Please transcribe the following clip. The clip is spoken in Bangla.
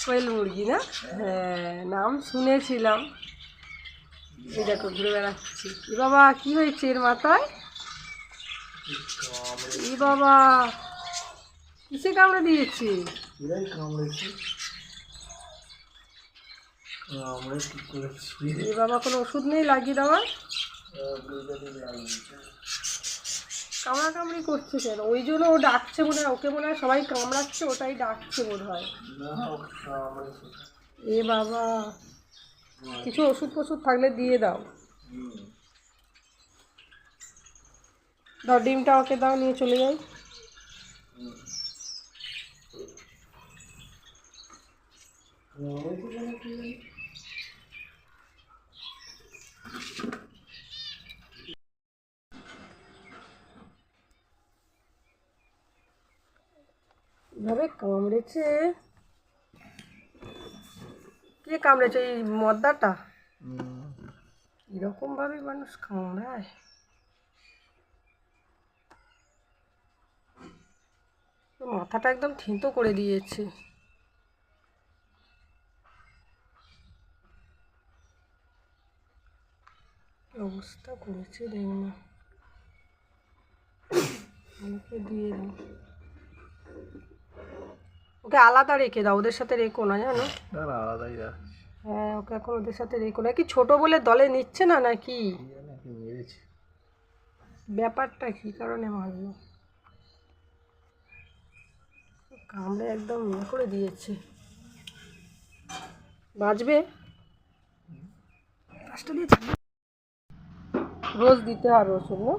কোয়েল মুরগি না? হ্যাঁ, নাম শুনেছিলাম। এই দেখো ঘুরে বেড়াচ্ছি। এ বাবা, কি হয়েছে এর মাথায়? এ বাবা, কিসে কামড়ে দিয়েছে? এ বাবা, কোনো ওষুধ নেই লাগিয়ে দেওয়ার? কামড়াকামড়ি করছে কেন? ওই জন্য ও ডাকছে মনে হয়, ওকে মনে হয় সবাই কামড়াচ্ছে, ওটাই ডাকছে বোধ হয়। এ বাবা, কিছু ওষুধ ফষুধ থাকলে দিয়ে দাও। দাও, ডিমটা ওকে দাও, নিয়ে চলে যাই। এভাবে কামড়েছে। কে কামড়েছে? এই মদ্দাটা? এরকম ভাবে মানুষ কামড়ায়? মাথাটা একদম থেঁতো করে দিয়েছে। অবস্থা করেছে দেখ না। আমাকে দিয়ে দাও, ওকে আলাদা রেখে দাও, ওদের সাথে রেখো না, জানো? আলাদাই হ্যাঁ, ওকে এখন ওদের সাথে রেখো না। কি ছোট বলে দলে নিচ্ছে না নাকি? ব্যাপারটা কি কারণে মারলো? কামড়ে একদম ইয়ে করে দিয়েছে। বাঁচবে? কাজটা দিয়ে রোজ দিতে হবে ওষুধ না?